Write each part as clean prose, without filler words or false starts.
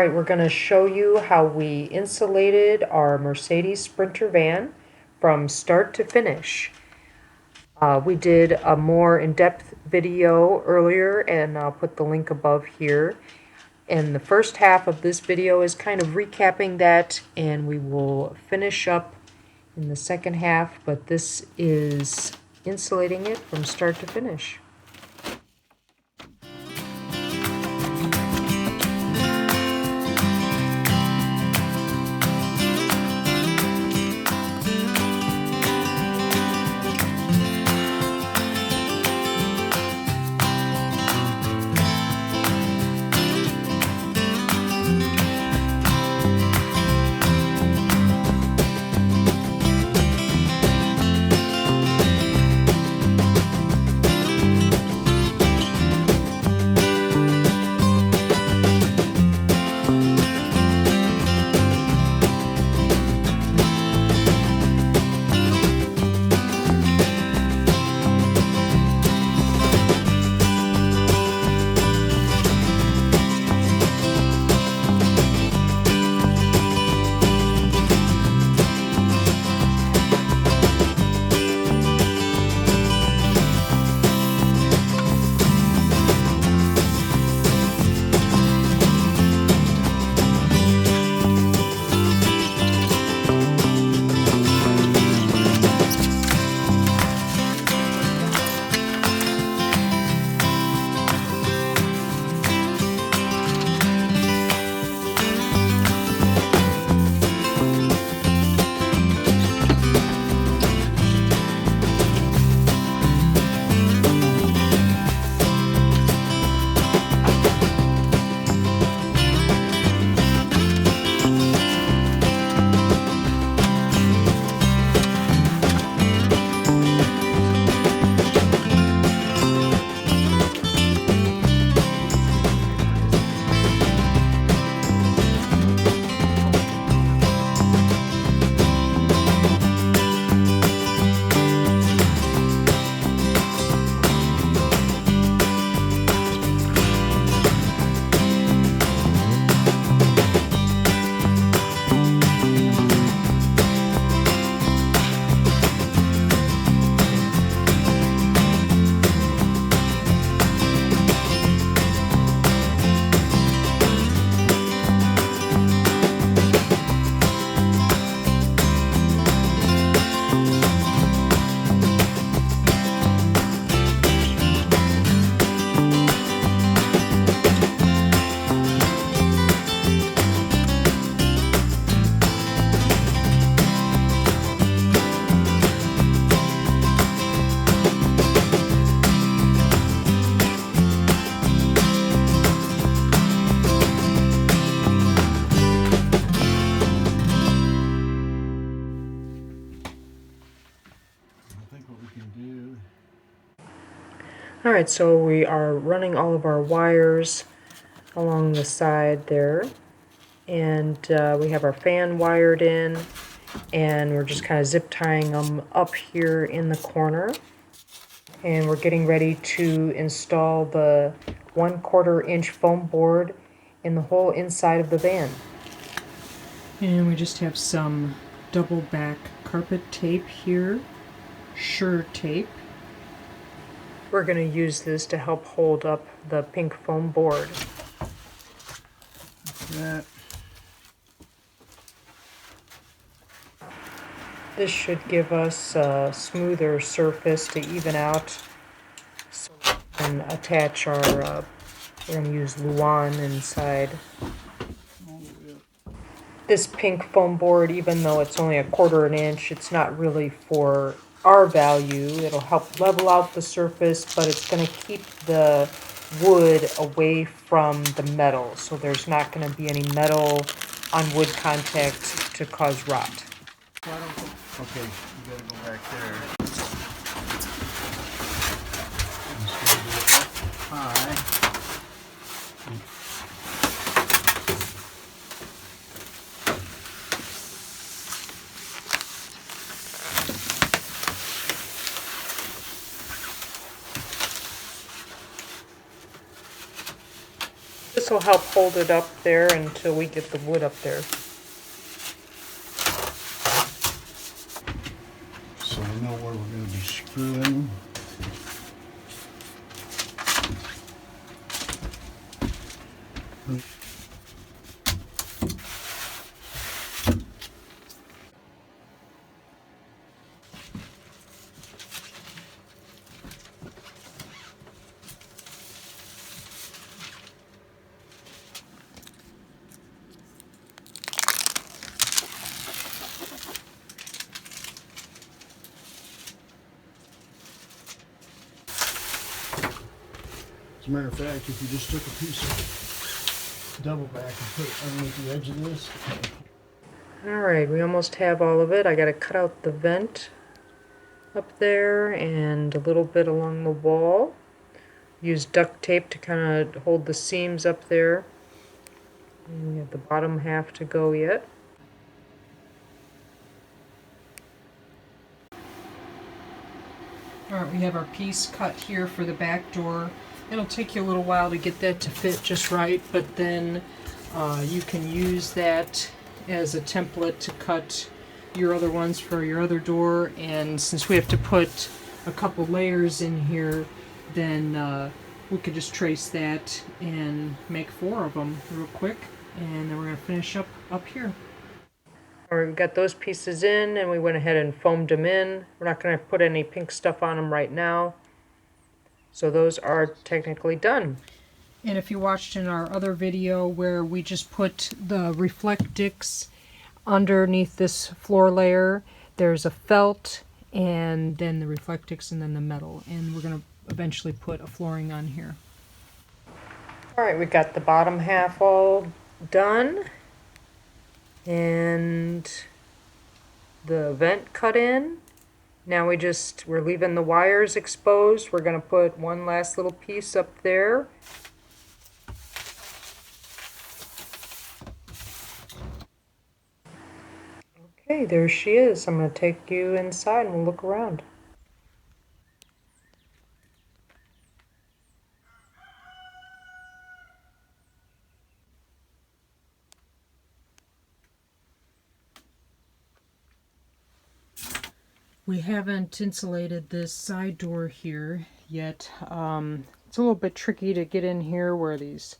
Alright, we're going to show you how we insulated our Mercedes Sprinter van from start to finish. We did a more in-depth video earlier, and I'll put the link above here. And the first half of this video is kind of recapping that, and we will finish up in the second half, but this is insulating it from start to finish. Alright, so we are running all of our wires along the side there, and we have our fan wired in, and we're just kind of zip tying them up here in the corner, and we're getting ready to install the 1/4 inch foam board in the whole inside of the van. And we just have some double back carpet tape here, Sure tape. We're going to use this to help hold up the pink foam board. Like that. This should give us a smoother surface to even out, so we can attach our, we're going to use Luan inside. This pink foam board, even though it's only 1/4 inch, it's not really for our value. It'll help level out the surface, but it's going to keep the wood away from the metal, so there's not going to be any metal on wood contact to cause rot. Okay, you gotta go back there. Hi. this will help hold it up there until we get the wood up there. So we know where we're going to be screwing. As a matter of fact, if you just took a piece of double back and put it underneath the edge of this. Alright, we almost have all of it. I gotta cut out the vent up there and a little bit along the wall. Use duct tape to kind of hold the seams up there. And we have the bottom half to go yet. Alright, we have our piece cut here for the back door. It'll take you a little while to get that to fit just right, but then you can use that as a template to cut your other ones for your other door. And since we have to put a couple layers in here, then we could just trace that and make 4 of them real quick, and then we're going to finish up here. Alright, we've got those pieces in, and we went ahead and foamed them in. We're not going to put any pink stuff on them right now. So those are technically done. And if you watched in our other video where we just put the Reflectix underneath this floor layer, there's a felt and then the Reflectix and then the metal. And we're going to eventually put a flooring on here. Alright, we got the bottom half all done. And the vent cut in. Now we're leaving the wires exposed. We're going to put one last little piece up there. Okay, there she is. I'm going to take you inside and we'll look around. We haven't insulated this side door here yet. It's a little bit tricky to get in here where these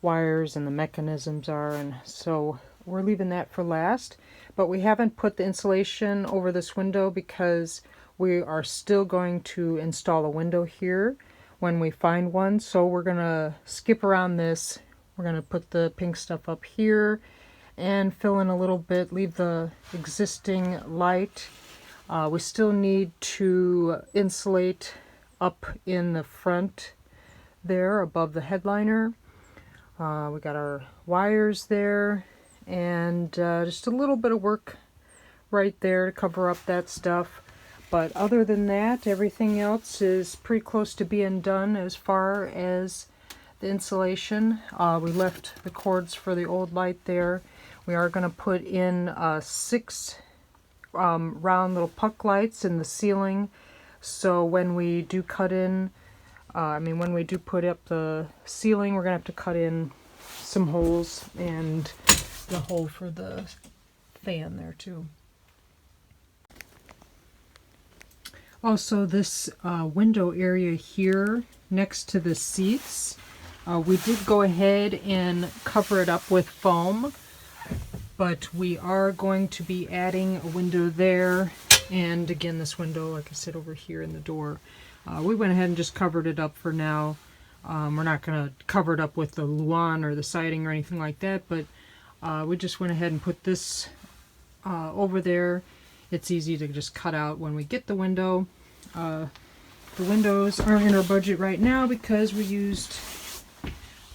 wires and the mechanisms are, and so we're leaving that for last. But we haven't put the insulation over this window because we are still going to install a window here when we find one. So we're going to skip around this. We're going to put the pink stuff up here and fill in a little bit, leave the existing light. We still need to insulate up in the front there above the headliner. We got our wires there and just a little bit of work right there to cover up that stuff. But other than that, everything else is pretty close to being done as far as the insulation. We left the cords for the old light there. We are going to put in 6 round little puck lights in the ceiling, so when we do cut in, when we do put up the ceiling, we're gonna have to cut in some holes and the hole for the fan there too. Also, this window area here next to the seats, we did go ahead and cover it up with foam. But we are going to be adding a window there, and again this window, like I said, over here in the door. We went ahead and just covered it up for now. We're not going to cover it up with the luan or the siding or anything like that, but we just went ahead and put this over there. It's easy to just cut out when we get the window. The windows aren't in our budget right now because we used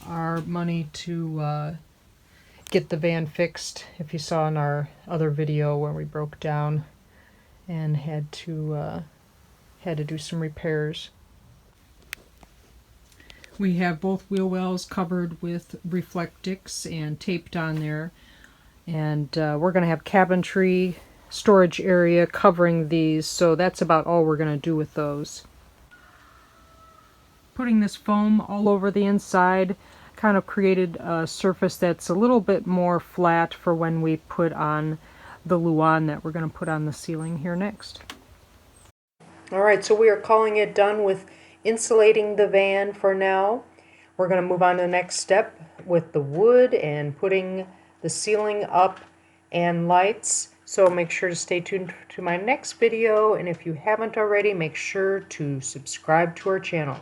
our money to get the van fixed. If you saw in our other video where we broke down and had to do some repairs. We have both wheel wells covered with Reflectix and taped on there, and we're going to have cabinetry storage area covering these, so that's about all we're going to do with those. Putting this foam all over the inside. kind of created a surface that's a little bit more flat for when we put on the Luan that we're going to put on the ceiling here next. Alright, so we are calling it done with insulating the van for now. We're going to move on to the next step with the wood and putting the ceiling up and lights. So make sure to stay tuned to my next video, and if you haven't already, make sure to subscribe to our channel.